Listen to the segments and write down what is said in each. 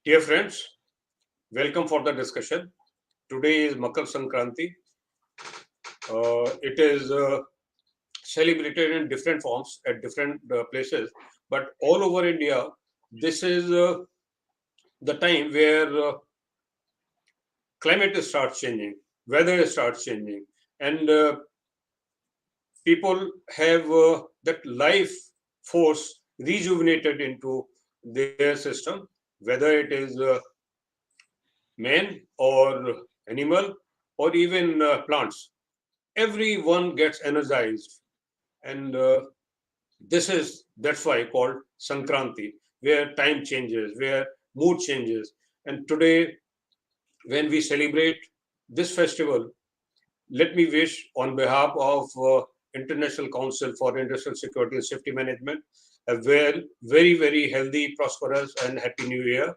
Dear friends, welcome for the discussion. Today is Makar Sankranti. It is celebrated in different forms at different places, but all over India, this is the time where climate starts changing, weather starts changing, and people have that life force rejuvenated into their system, whether it is man or animal or even plants. Everyone gets energized, and that's why called Sankranti, where time changes, where mood changes. And today, when we celebrate this festival, let me wish on behalf of International Council for Industrial Security and Safety Management a very healthy, prosperous, and happy New Year,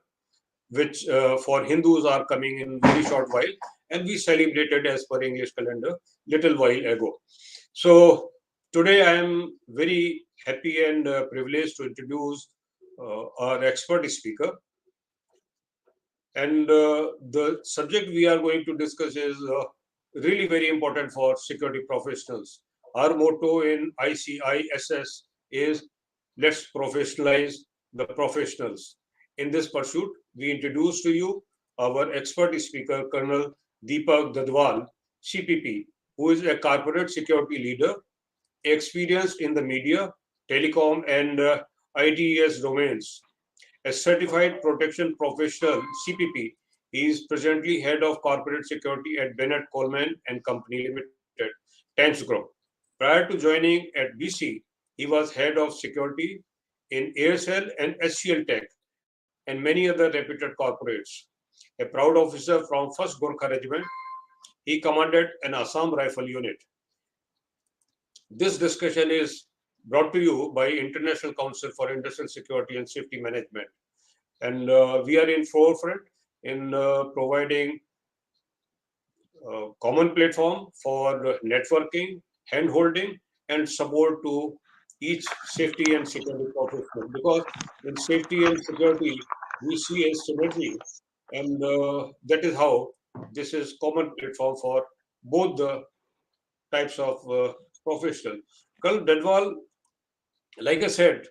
which for Hindus are coming in very short while, and we celebrated as per English calendar little while ago. So today I am very happy and privileged to introduce our expert speaker, and the subject we are going to discuss is really very important for security professionals. Our motto in ICISS is let's professionalize the professionals. In this pursuit, we introduce to you our expert speaker, Colonel Deepak Dadhwal, CPP, who is a corporate security leader experienced in the media, telecom, and ITES domains. A certified protection professional, CPP, he is presently head of corporate security at Bennett Coleman and Company Limited, Thames Group. Prior to joining at BC, he was head of security in Aircell and HCL Tech and many other reputed corporates. A proud officer from 1st Gorkha Regiment, he commanded an Assam Rifle unit. This discussion is brought to you by International Council for Industrial Security and Safety Management, and we are in forefront in providing common platform for networking, hand holding, and support to each safety and security professional. Because in safety and security, we see a synergy, and that is how this is common platform for both the types of professional. Col Dadwal, like I said,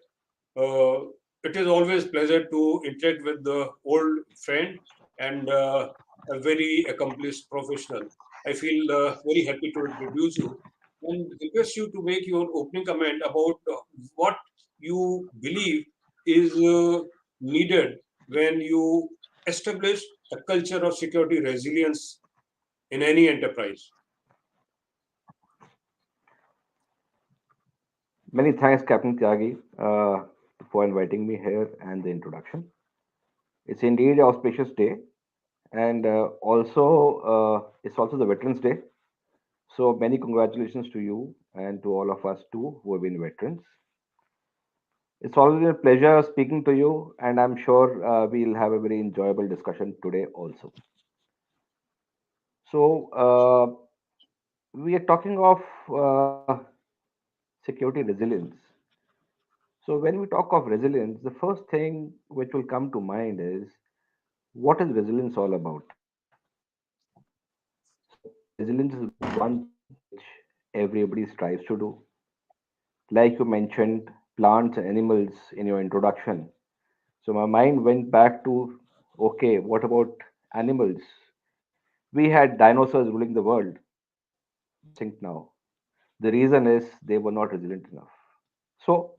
uh, it is always pleasure to interact with the old friend and a very accomplished professional. I feel very happy to introduce you and request you to make your opening comment about what you believe is needed when you establish a culture of security resilience in any enterprise. Many thanks, Captain Tyagi, for inviting me here and the introduction. It's indeed an auspicious day, and it's also the Veterans Day. So many congratulations to you and to all of us too who have been veterans. It's always a pleasure speaking to you, and I'm sure we'll have a very enjoyable discussion today also. So we are talking of security resilience. So when we talk of resilience, the first thing which will come to mind is what is resilience all about? So, resilience is one thing which everybody strives to do. Like you mentioned, plants and animals in your introduction. So, my mind went back to okay, what about animals? We had dinosaurs ruling the world. They are extinct now. The reason is they were not resilient enough. So,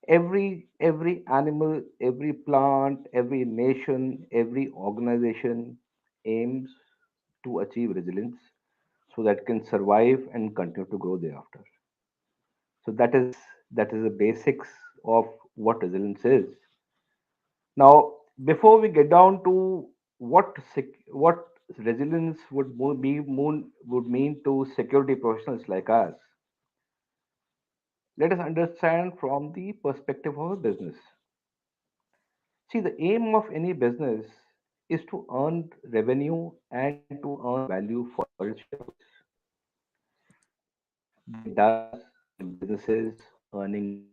every animal, every plant, every nation, every organization aims to achieve resilience so that can survive and continue to grow thereafter. So that is the basics of what resilience is. Now, before we get down to what resilience would mean to security professionals like us, let us understand from the perspective of a business. See, the aim of any business is to earn revenue and to earn value for its shareholders. That it does by businesses earning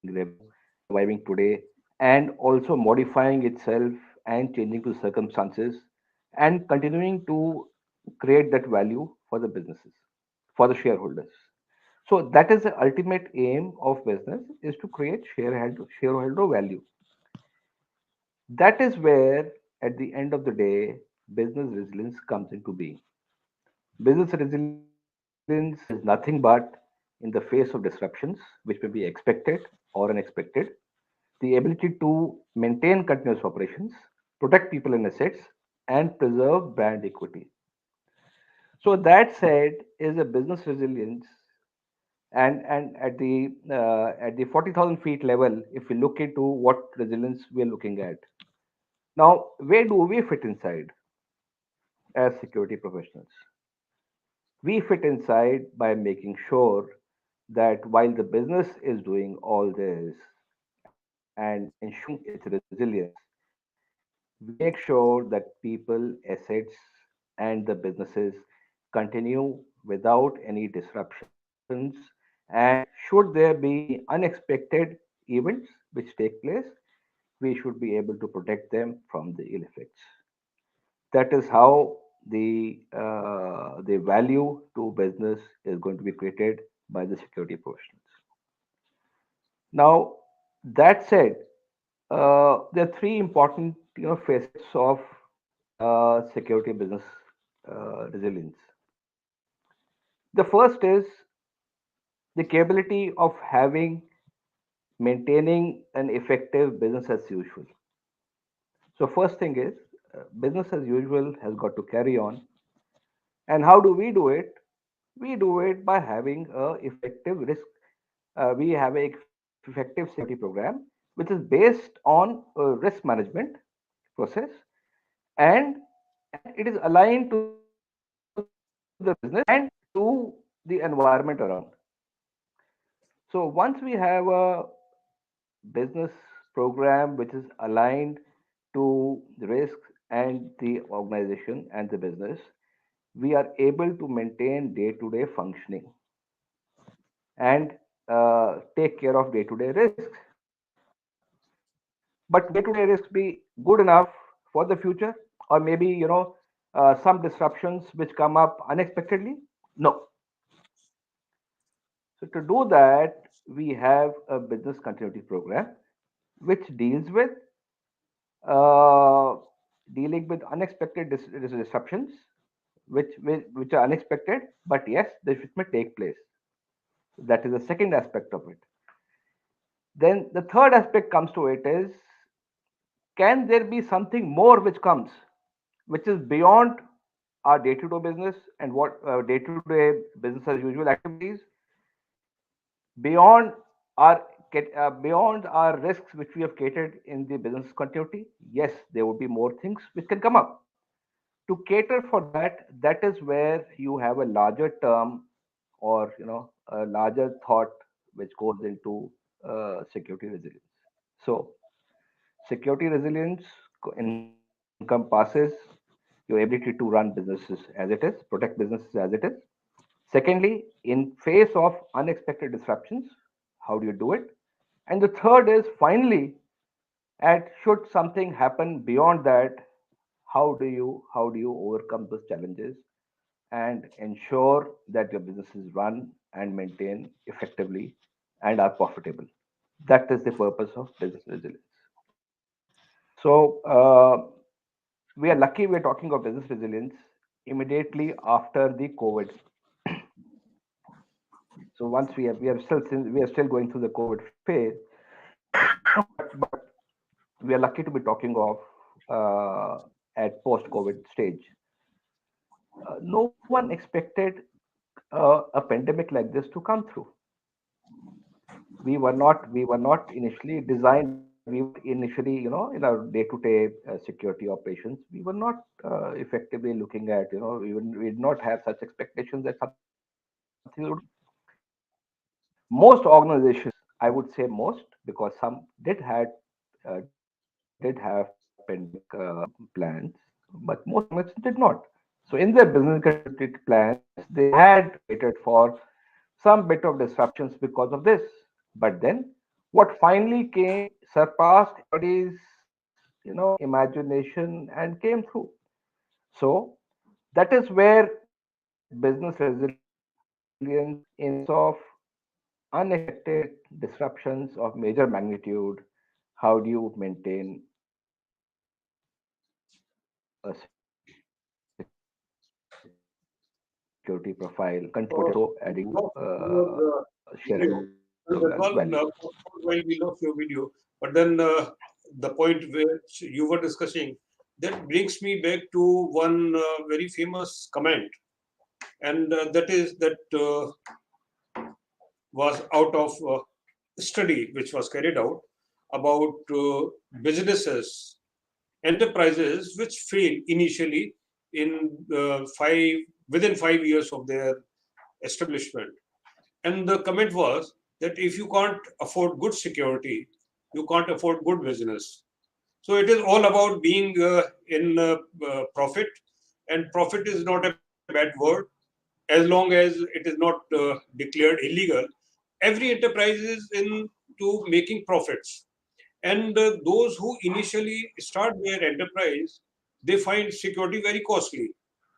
revenue, surviving today, and also modifying itself and changing to circumstances and continuing to create that value for the businesses, for the shareholders. So that is the ultimate aim of business, is to create shareholder value. That is where, at the end of the day, business resilience comes into being. Business resilience is nothing but, in the face of disruptions, which may be expected or unexpected, the ability to maintain continuous operations, protect people and assets, and preserve brand equity. So that said, is a business resilience, and at the 40,000 feet level, if we look into what resilience we are looking at now, where do we fit inside as security professionals? We fit inside by making sure that while the business is doing all this and ensuring its resilience, we make sure that people, assets, and the businesses continue without any disruptions. And should there be any unexpected events which take place, we should be able to protect them from the ill effects. That is how the value to business is going to be created by the security professionals. Now, that said, there are three important facets of security business resilience. The first is the capability of maintaining an effective business as usual. So first thing is, business as usual has got to carry on. And how do we do it? We do it by having a effective risk. We have a effective security program which is based on a risk management process, and it is aligned to the business and to the environment around. So once we have a business program which is aligned to the risks and the organization and the business, we are able to maintain day-to-day functioning and take care of day-to-day risks. But will day-to-day risks be good enough for the future, or maybe some disruptions which come up unexpectedly? No. So to do that, we have a business continuity program which deals with uh, dealing with unexpected disruptions, which are unexpected, but yes, this may take place. That is the second aspect of it. Then the third aspect comes to it is, can there be something more which comes, which is beyond our day-to-day business and what day-to-day business as usual activities, beyond beyond our risks which we have catered in the business continuity? Yes, there would be more things which can come up. To cater for that, that is where you have a larger term, or a larger thought which goes into security resilience. So security resilience encompasses your ability to run businesses as it is, protect businesses as it is. Secondly, in face of unexpected disruptions, how do you do it? And the third is, finally, at should something happen beyond that, how do you overcome those challenges and ensure that your businesses run and maintain effectively and are profitable? That is the purpose of business resilience. So we are lucky we're talking of business resilience immediately after the COVID. So once we are still going through the COVID phase, but we are lucky to be talking of at post-COVID stage. No one expected a pandemic like this to come through. We were not initially designed, or we were initially, in our day-to-day security operations, we were not effectively looking at, we did not have such expectations that something would. Most organizations, I would say most, because some did have pandemic plans, but most organizations did not. So in their business continuity plans, they had catered for some bit of disruptions because of this. But then what finally came surpassed everybody's imagination and came through. So that is where business resilience in case of unexpected disruptions of major magnitude, how do you maintain a security profile, continue also adding No, to your video. shareholder Dadwal, value. while we lost your video, but then the point which you were discussing, that brings me back to one very famous comment, and that is that was out of study which was carried out about businesses, enterprises which fail initially in within 5 years of their establishment. And the comment was that if you can't afford good security, you can't afford good business. So it is all about being in profit, and profit is not a bad word as long as it is not declared illegal. Every enterprise is into making profits, and those who initially start their enterprise, they find security very costly,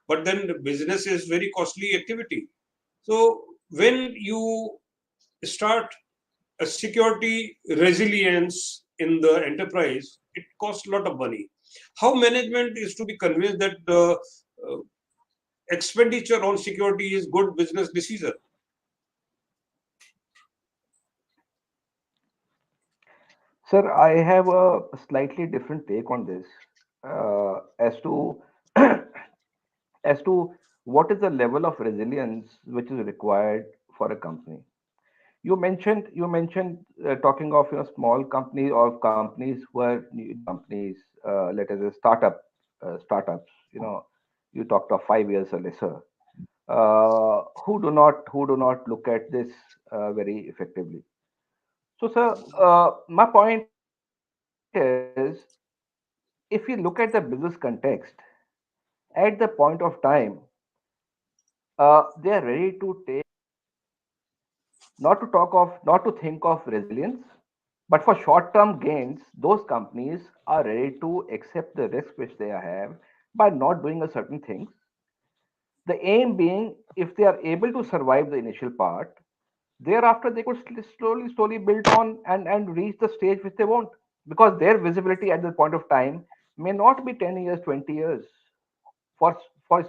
but then the business is very costly activity. So when you start a security resilience in the enterprise, it costs a lot of money. How management is to be convinced that the expenditure on security is good business decision? Sir, I have a slightly different take on this as to as to what is the level of resilience which is required for a company. You mentioned talking of small companies or companies who are new companies, let us say startups. You talked of 5 years or lesser, who do not look at this very effectively. So, sir, my point is, if you look at the business context, at the point of time, they are ready to take, not to think of resilience, but for short-term gains, those companies are ready to accept the risk which they have by not doing a certain things. The aim being, if they are able to survive the initial part, thereafter they could slowly build on and reach the stage which they want, because their visibility at the point of time may not be 10 years, 20 years. For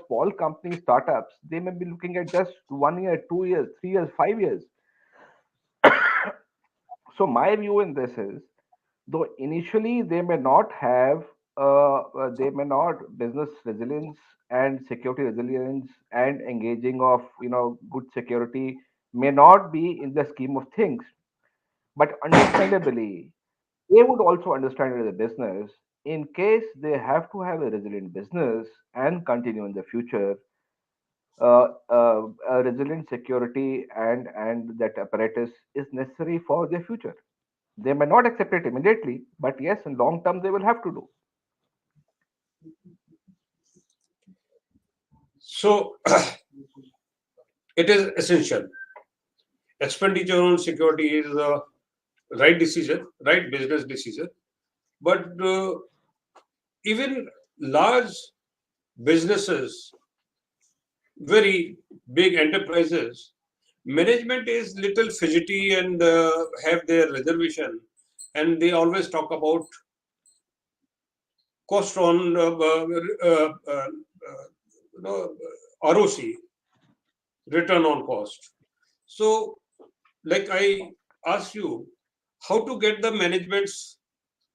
small companies, startups, they may be looking at just 1 year, 2 years, 3 years, 5 years. So my view in this is, though initially they may not business resilience and security resilience and engaging of good security may not be in the scheme of things, but understandably they would also understand it as a business. In case they have to have a resilient business and continue in the future, a resilient security and that apparatus is necessary for their future. They may not accept it immediately, but yes, in long term they will have to do. So it is essential. Expenditure on security is a right decision, right business decision. But even large businesses, very big enterprises, management is little fidgety and have their reservation, and they always talk about cost on you know, ROC, return on cost. So, like I asked you, how to get the management's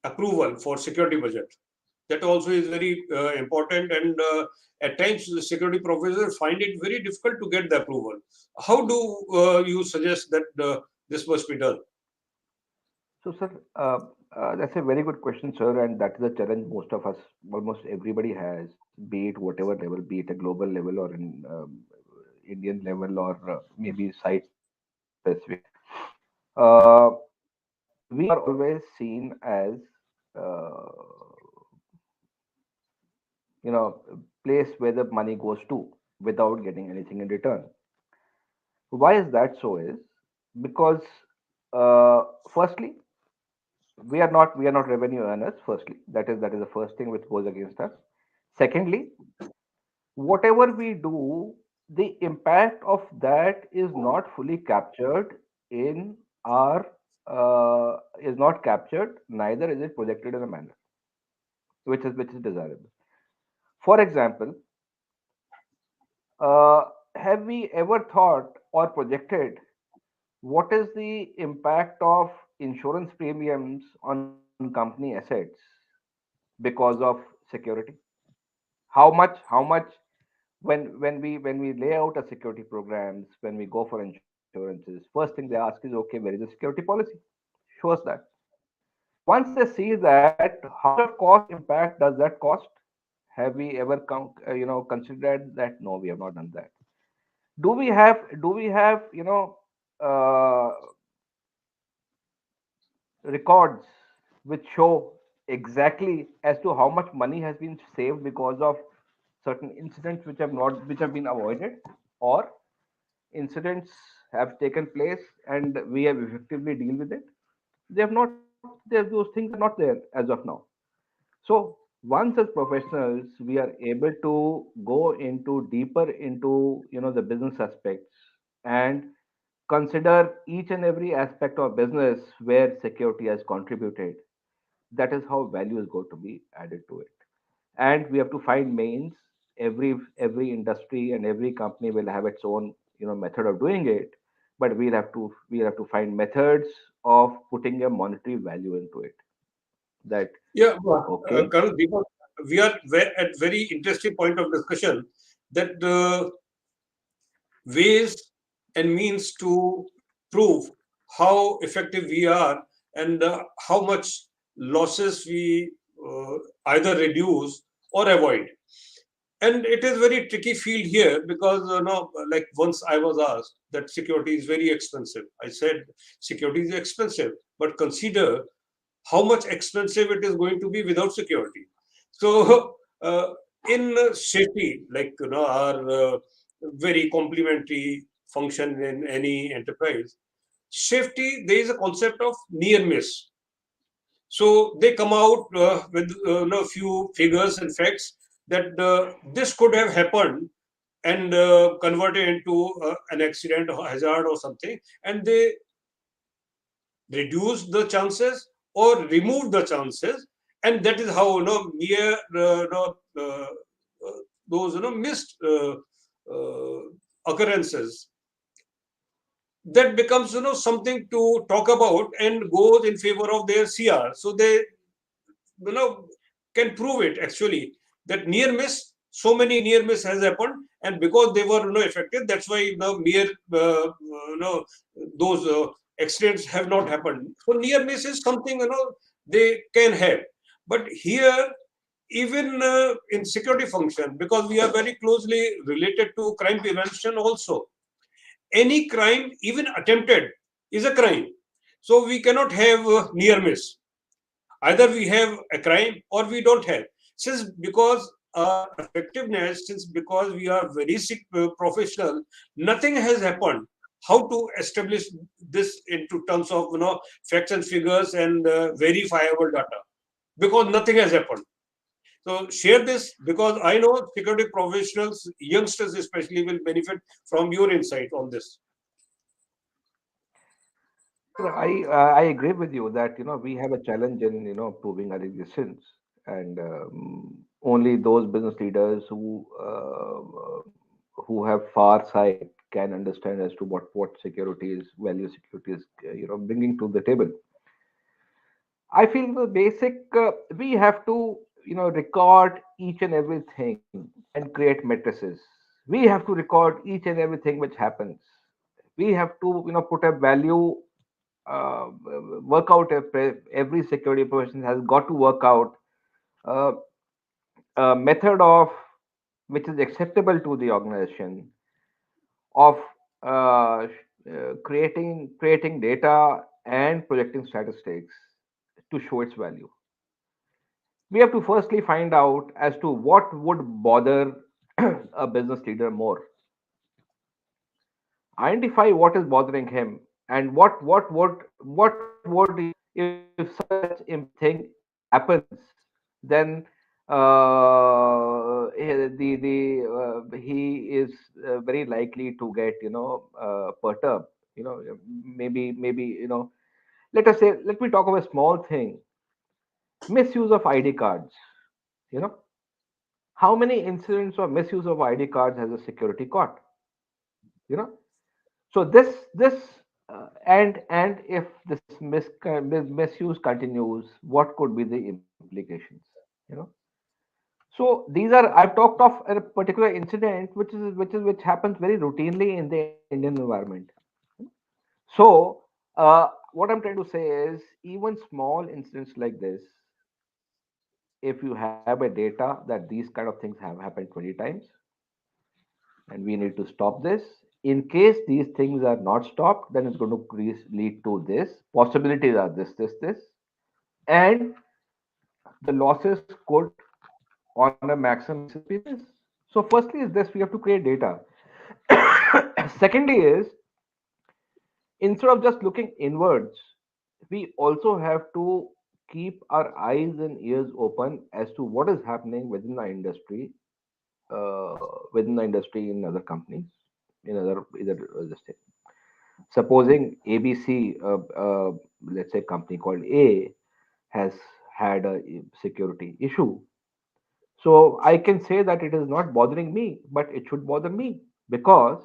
approval for security budget? That also is very important, and at times the security professors find it very difficult to get the approval. How do you suggest that this must be done? So, sir, that's a very good question, sir, and that is a challenge most of us, almost everybody has, be it whatever level, be it a global level or in Indian level or maybe site specific. Uh, we are always seen as, uh, place where the money goes to without getting anything in return. Why is that so? Is because, firstly, we are not revenue earners. Firstly, that is the first thing which goes against us. Secondly, whatever we do, the impact of that is not fully captured in our is not captured, neither is it projected in a manner which is desirable. For example, uh, have we ever thought or projected what is the impact of insurance premiums on company assets because of security? How much when we lay out a security programs, when we go for insurances, first thing they ask is, okay, where is the security policy? Show us that. Once they see that, how much of cost impact does that cost? Have we ever considered that? No, we have not done that. Do we have uh, records which show exactly as to how much money has been saved because of certain incidents which have been avoided, or incidents have taken place and we have effectively deal with it? They have not. Those things are not there as of now. So once as professionals we are able to go into deeper into the business aspects and consider each and every aspect of business where security has contributed, that is how value is going to be added to it. And we have to find means. Every industry and every company will have its own method of doing it, but we'll have to find methods of putting a monetary value into it. That Yeah, okay. Colonel Deepak, we are at very interesting point of discussion that ways and means to prove how effective we are and how much losses we either reduce or avoid. And it is very tricky field here because like once I was asked that security is very expensive. I said security is expensive, but consider how much expensive it is going to be without security. So in safety, like our very complementary function in any enterprise, safety, there is a concept of near miss. So they come out with few figures and facts that this could have happened and converted into an accident or hazard or something, and they reduce the chances or remove the chances, and that is how mere those missed uh, occurrences, that becomes something to talk about and goes in favor of their CR. So they can prove it actually that near miss, so many near miss has happened, and because they were affected, that's why mere those accidents have not happened. So near miss is something they can have, but here even in security function, because we are very closely related to crime prevention also, any crime, even attempted, is a crime. So we cannot have near miss. Either we have a crime or we don't have. Since because our effectiveness, since because we are very sick professional, nothing has happened. How to establish this into terms of facts and figures and verifiable data? Because nothing has happened. So share this because I know security professionals, youngsters especially, will benefit from your insight on this. I agree with you that we have a challenge in proving our existence, and only those business leaders who have far sight can understand as to what security is, value security is, bringing to the table. I feel the basic we have to record each and everything and create matrices. We have to record each and everything which happens. We have to put a value, uh, work out every security person has got to work out uh, a method of which is acceptable to the organization of creating data and projecting statistics to show its value. We have to firstly find out as to what would bother a business leader more, identify what is bothering him, and what would if such thing happens, then he is very likely to get perturbed. Maybe let us say, let me talk of a small thing: misuse of ID cards. You know, how many incidents of misuse of ID cards has a security caught? You know, so and if this misuse continues, what could be the implications? You know, so these are, I've talked of a particular incident which happens very routinely in the Indian environment. So what I'm trying to say is, even small incidents like this, if you have a data that these kind of things have happened 20 times, and we need to stop this. In case these things are not stopped, then it's going to lead to this. Possibilities are this, and the losses could, on a maximum basis, be this. So, firstly, is this: we have to create data. Secondly, is instead of just looking inwards, we also have to keep our eyes and ears open as to what is happening uh, within the industry in other companies, in other either this thing. Supposing ABC, let's say company called A, has had a security issue, so I can say that it is not bothering me, but it should bother me, because,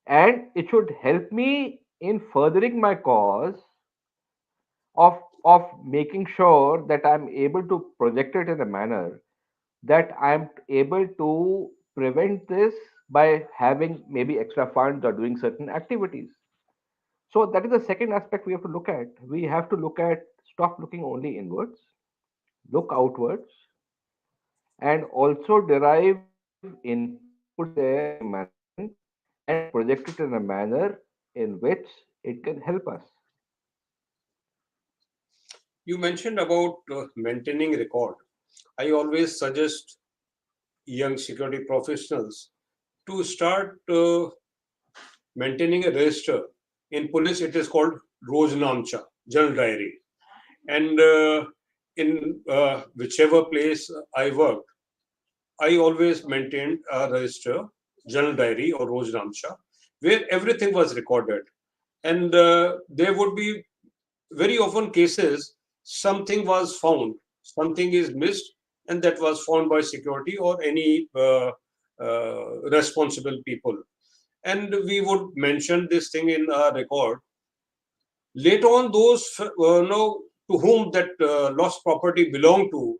and it should help me in furthering my cause of making sure that I'm able to project it in a manner that I'm able to prevent this by having maybe extra funds or doing certain activities. So that is the second aspect we have to look at. We have to look at, stop looking only inwards, look outwards, and also derive inputs there, management, and project it in a manner in which it can help us. You mentioned about maintaining record. I always suggest young security professionals to start maintaining a register. In police, it is called Roznamcha, journal diary. And in whichever place I worked, I always maintained a register, journal diary or Roznamcha, where everything was recorded. And there would be very often cases, something was found, something is missed, and that was found by security or any responsible people. And we would mention this thing in our record. Later on, those to whom that lost property belonged to,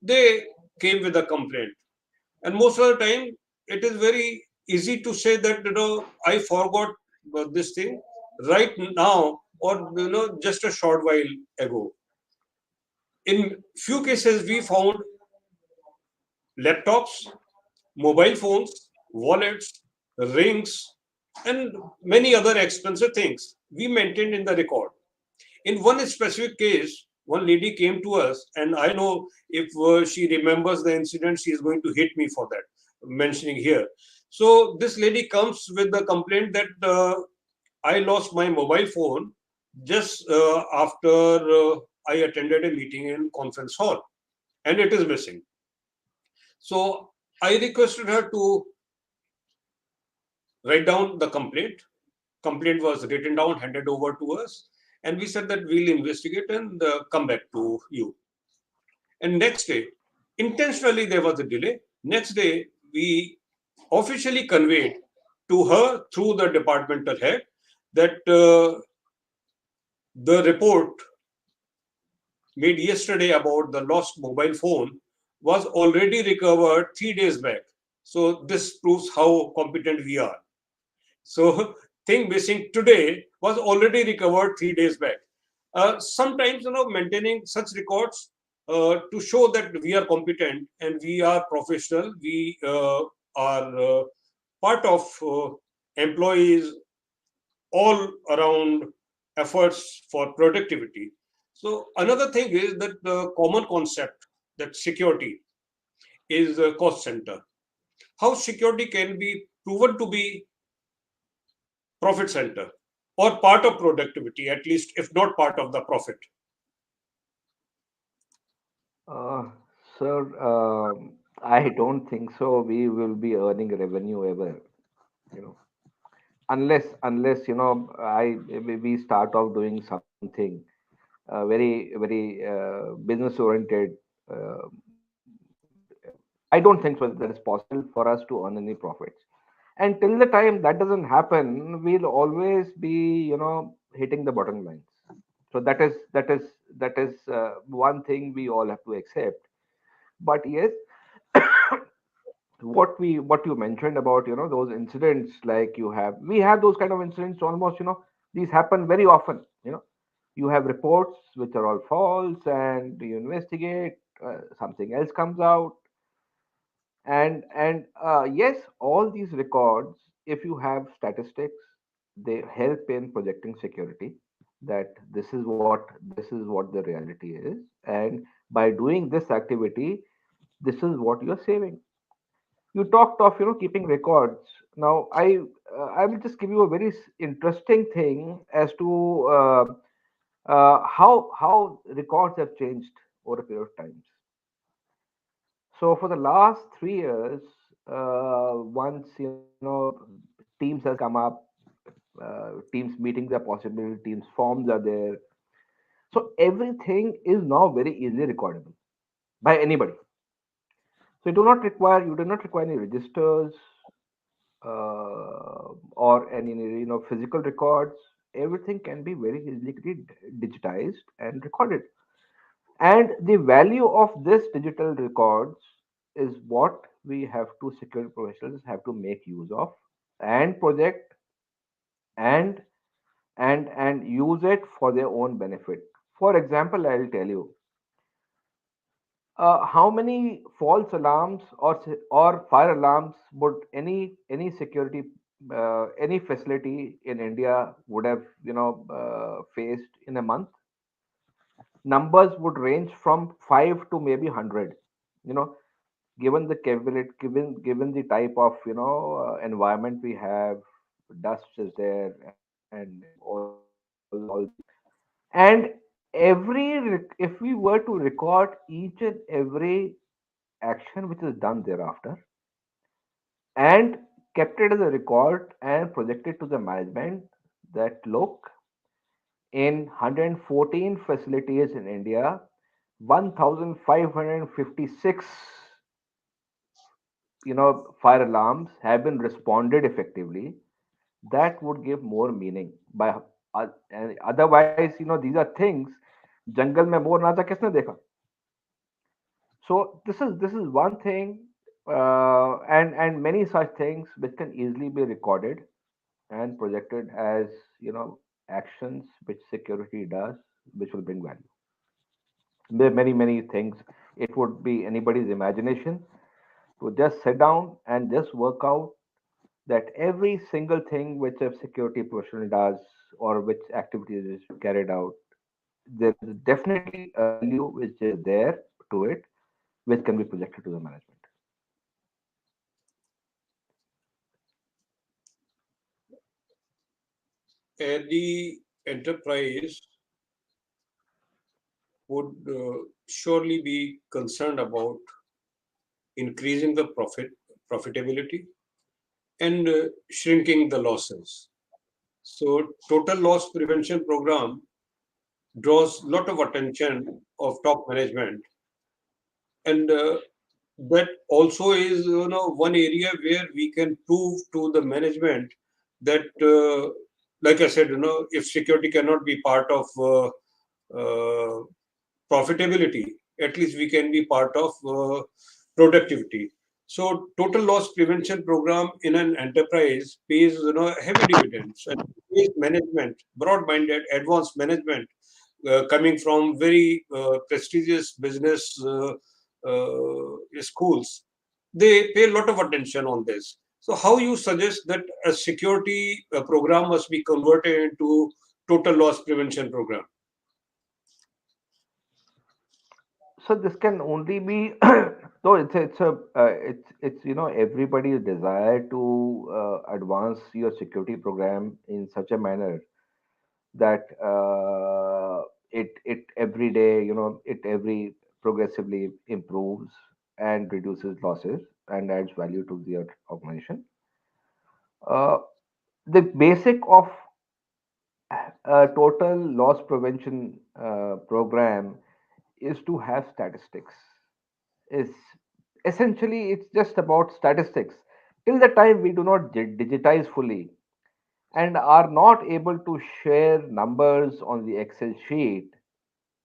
they came with a complaint. And most of the time, it is very easy to say that I forgot this thing right now, or just a short while ago. In few cases, we found laptops, mobile phones, wallets, rings, and many other expensive things we maintained in the record. In one specific case, one lady came to us, and I know if she remembers the incident, she is going to hit me for that, mentioning here. So, this lady comes with the complaint that I lost my mobile phone just after I attended a meeting in conference hall, and it is missing. So, I requested her to write down the complaint. Complaint was written down, handed over to us, and we said that we'll investigate and come back to you. And next day, intentionally there was a delay. Next day, we officially conveyed to her through the departmental head that the report made yesterday about the lost mobile phone was already recovered 3 days back. So this proves how competent we are. So thing missing today was already recovered 3 days back. Sometimes, maintaining such records to show that we are competent and we are professional, we are part of employees all around efforts for productivity. So another thing is that the common concept that security is a cost center. How security can be proven to be profit center or part of productivity, at least if not part of the profit. Uh, Sir, I don't think so. We will be earning revenue ever, you know, unless we start off doing something very business oriented. Uh, I don't think so that is possible for us to earn any profits. And till the time that doesn't happen, we'll always be, hitting the bottom lines. So that is one thing we all have to accept. But yes, what you mentioned about those incidents, like we have those kind of incidents almost, these happen very often. You have reports which are all false, and you investigate, something else comes out. And yes, all these records, if you have statistics, they help in projecting security, that this is what the reality is. And by doing this activity, this is what you're saving. You talked of keeping records. Now I will just give you a very interesting thing as to how records have changed over a period of times. So for the last 3 years, once teams has come up, teams meetings are possible, teams forms are there. So everything is now very easily recordable by anybody. So you do not require any registers, or any physical records. Everything can be very easily digitized and recorded. And the value of this digital records is what we have to security professionals have to make use of and project, and and use it for their own benefit. For example, I'll tell you, how many false alarms or fire alarms would any security, any facility in India would have faced in a month? Numbers would range from 5 to maybe 100. You know, given the capability, given the type of environment we have, dust is there, and all these. And if we were to record each and every action which is done thereafter, and kept it as a record and projected to the management, that look, in 114 facilities in India, 1556 fire alarms have been responded effectively. That would give more meaning. And otherwise, these are things, jungle mein मोर नाचा किसने देखा? So this is one thing, and many such things which can easily be recorded and projected as actions which security does, which will bring value. There are many things. It would be anybody's imagination to just sit down and just work out that every single thing which a security professional does, or which activities is carried out, there is definitely a value which is there to it, which can be projected to the management. The enterprise would surely be concerned about increasing the profitability and shrinking the losses. So total loss prevention program draws a lot of attention of top management, and that also is one area where we can prove to the management that like I said, if security cannot be part of uh, profitability, at least we can be part of productivity. So total loss prevention program in an enterprise pays heavy dividends, and pays management, broad-minded, advanced management, coming from very prestigious business schools. They pay a lot of attention on this. So how you suggest that a security program must be converted into total loss prevention program? So this can only be no, it's everybody's desire to advance your security program in such a manner that it every day, it every progressively improves and reduces losses and adds value to the organization. Uh, the basic of a total loss prevention program is to have statistics. Is essentially it's just about statistics. Till the time we do not digitize fully and are not able to share numbers on the Excel sheet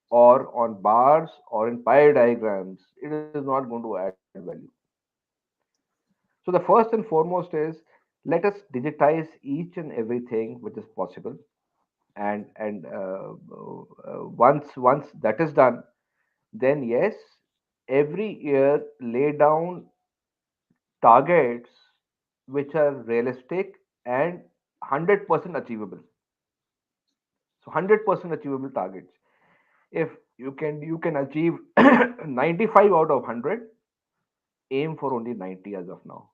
or on bars or in pie diagrams, it is not going to add value. So the first and foremost is let us digitize each and everything which is possible, and once that is done, then yes, every year lay down targets which are realistic and 100% achievable. So 100% achievable targets. If you can achieve 95 out of 100, aim for only 90 as of now.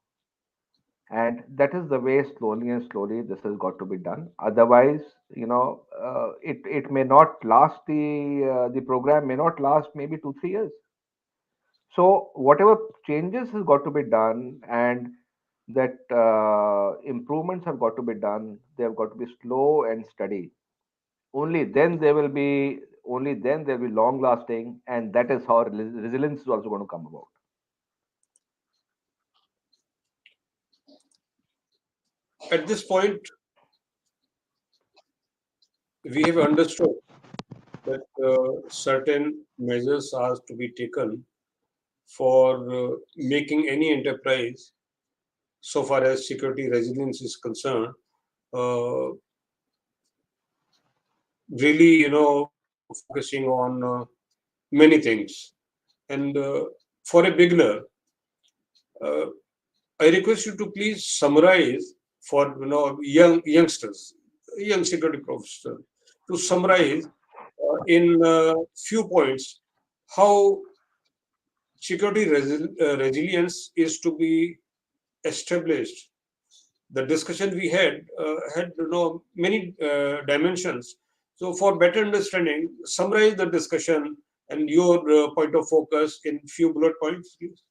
And that is the way slowly and slowly this has got to be done. Otherwise, it may not last, the program may not last maybe 2 3 years. So whatever changes has got to be done, and that improvements have got to be done, they have got to be slow and steady. Only then they will be only then they'll be long lasting, and that is how resilience is also going to come about. At this point, we have understood that certain measures are to be taken for making any enterprise, so far as security resilience is concerned, uh, really, focusing on many things. And for a beginner, uh, I request you to please summarize for youngsters, young security professionals, to summarize in few points how security resilience is to be established. The discussion we had many dimensions. So for better understanding, summarize the discussion and your point of focus in few bullet points, please.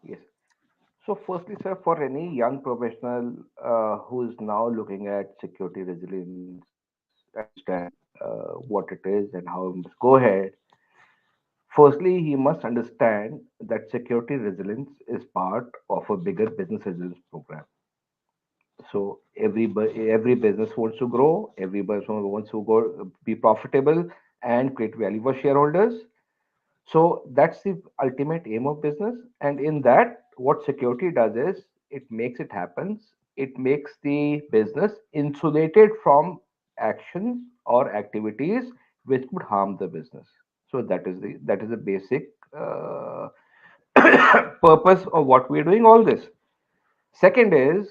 Yes. So, firstly, sir, for any young professional who is now looking at security resilience and understand what it is and how it must go ahead, firstly, he must understand that security resilience is part of a bigger business resilience program. So, every business wants to grow, every business wants to go be profitable and create value for shareholders. So that's the ultimate aim of business. And in that, what security does is it makes it happens. It makes the business insulated from actions or activities which would harm the business. So that is the basic purpose of what we're doing all this. Second is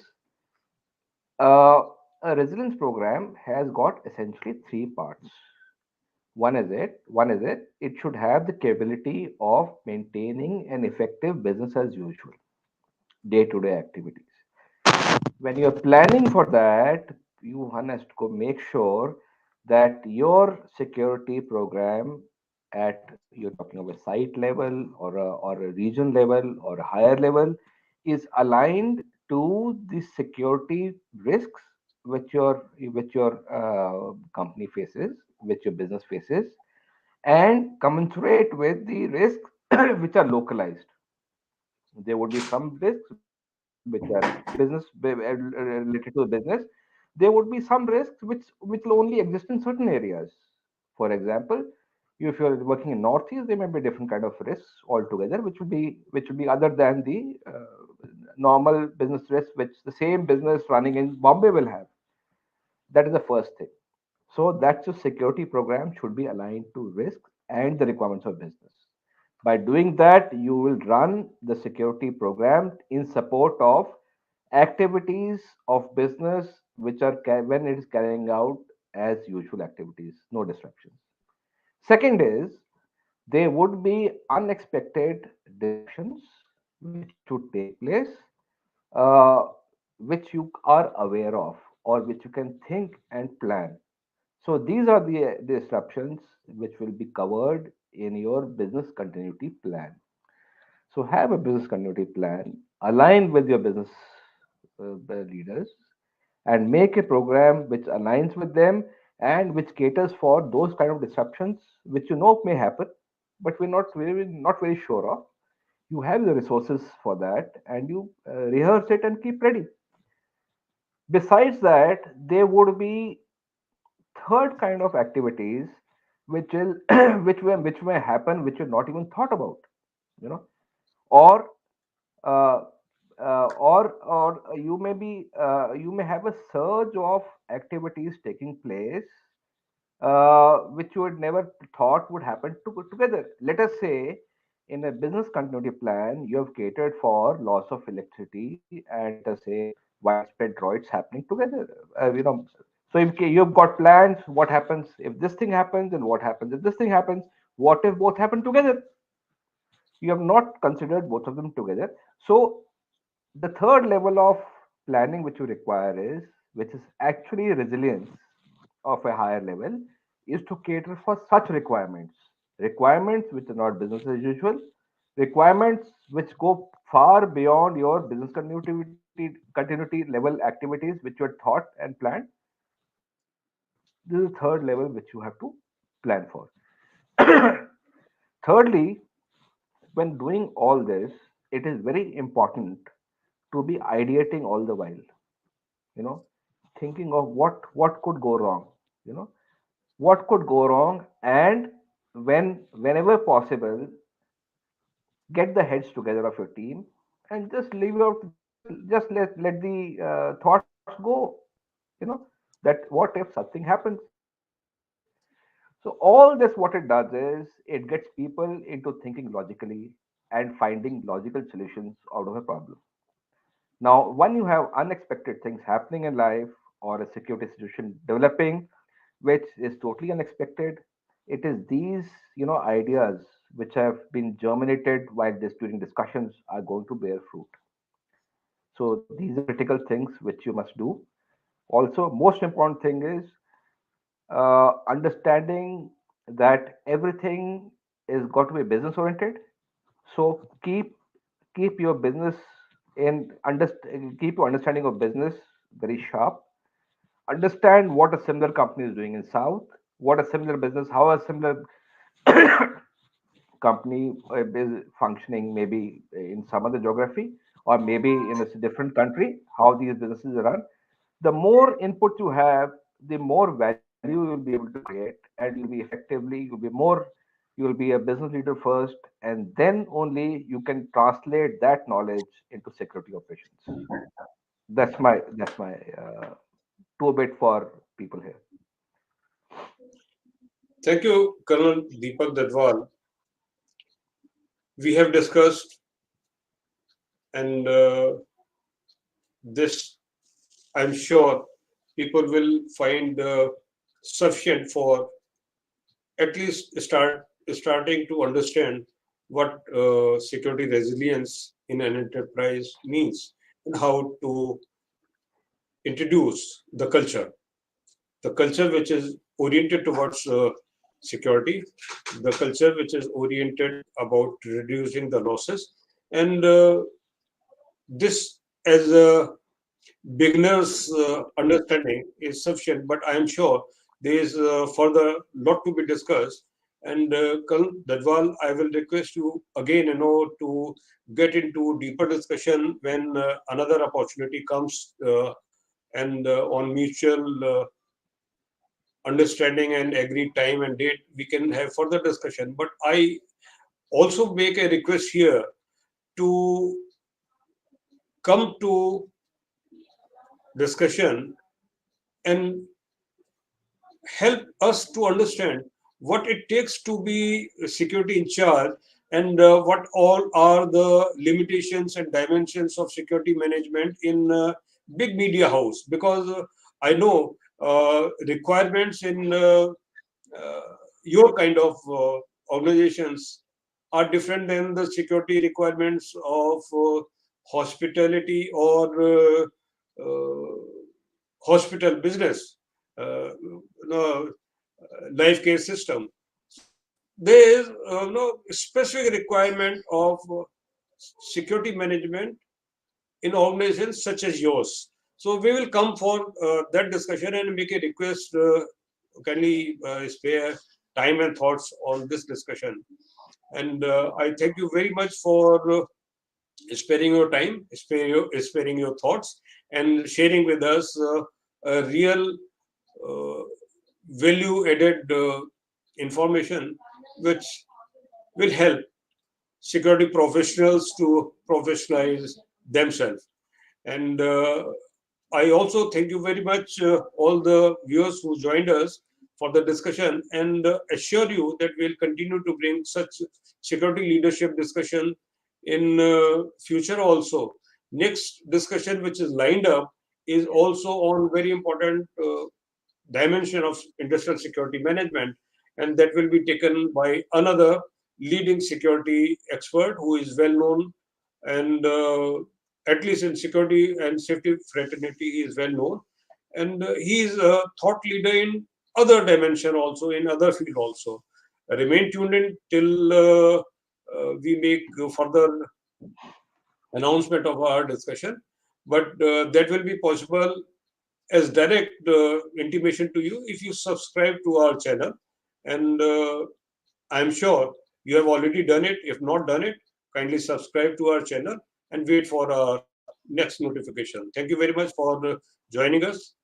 uh, a resilience program has got essentially three parts. It should have the capability of maintaining an effective business as usual, day to day activities. When you're planning for that, you one has to go make sure that your security program at you're talking about site level or a region level or a higher level is aligned to the security risks which your company faces, which your business faces, and commensurate with the risks which are localized. There would be some risks which are related to the business. There would be some risks which will only exist in certain areas. For example, if you're working in Northeast, there may be different kind of risks altogether, which will be other than the normal business risks which the same business running in Bombay will have. That is the first thing. So that's your security program should be aligned to risk and the requirements of business. By doing that, you will run the security program in support of activities of business which are when it is carrying out as usual activities, no disruptions. Second is there would be unexpected disruptions which should take place, uh, which you are aware of or which you can think and plan. So these are the disruptions which will be covered in your business continuity plan. So have a business continuity plan, align with your business leaders, and make a program which aligns with them and which caters for those kind of disruptions which you know may happen, but we're not very sure of. You have the resources for that, and you rehearse it and keep ready. Besides that, there would be third kind of activities which will which may happen which you're not even thought about, you know, or uh, or you may have a surge of activities taking place which you had never thought would happen together. Let us say in a business continuity plan, you have catered for loss of electricity and let us say widespread riots happening together. So if you've got plans, what happens if this thing happens, and what happens if this thing happens? What if both happen together? You have not considered both of them together. So the third level of planning which you require is, which is actually resilience of a higher level, is to cater for such requirements which are not business as usual, requirements which go far beyond your business continuity level activities which you had thought and planned. This is the third level which you have to plan for. Thirdly, when doing all this, it is very important to be ideating all the while, you know, thinking of what could go wrong, you know, what could go wrong, and whenever possible, get the heads together of your team and just leave out, just let the thoughts go, you know, that what if something happens. So all this, what it does is it gets people into thinking logically and finding logical solutions out of a problem. Now, when you have unexpected things happening in life or a security situation developing, which is totally unexpected, it is these, ideas which have been germinated while this during discussions are going to bear fruit. So these are critical things which you must do. Also, most important thing is understanding that everything is got to be business oriented. So keep your business keep your understanding of business very sharp. Understand what a similar company is doing in South, what a similar business, how a similar company is functioning maybe in some other geography, or maybe in a different country, how these businesses are run. The more input you have, the more value you'll be able to create, and you'll be effectively, you'll be a business leader first, and then only you can translate that knowledge into security operations. That's my two bit for people here. Thank you, Colonel Deepak Dadhwal. We have discussed, and this, I'm sure, people will find sufficient for at least starting to understand what security resilience in an enterprise means and how to introduce the culture which is oriented towards security, the culture which is oriented about reducing the losses, and this as a beginner's understanding is sufficient. But I am sure there is further lot to be discussed. And Colonel Dadwal, I will request you again, to get into deeper discussion when another opportunity comes, and on mutual understanding and agreed time and date, we can have further discussion. But I also make a request here to come to discussion and help us to understand what it takes to be security in charge, and what all are the limitations and dimensions of security management in big media house, because I know requirements in uh, your kind of organizations are different than the security requirements of hospitality or hospital business, life care system. there is no specific requirement of security management in organizations such as yours. So we will come for that discussion and make a request. Kindly spare time and thoughts on this discussion. And I thank you very much for sparing your time, sparing your thoughts, and sharing with us a real uh, value-added information, which will help security professionals to professionalize themselves. And I also thank you very much, all the viewers who joined us for the discussion, and assure you that we'll continue to bring such security leadership discussion in future also. Next discussion which is lined up is also on very important dimension of industrial security management, and that will be taken by another leading security expert who is well known, and at least in security and safety fraternity he is well known, and he is a thought leader in other dimension also, in other field also. Remain tuned in till we make further announcement of our discussion, but that will be possible as direct intimation to you if you subscribe to our channel. And I'm sure you have already done it. If not done it, kindly subscribe to our channel and wait for our next notification. Thank you very much for joining us.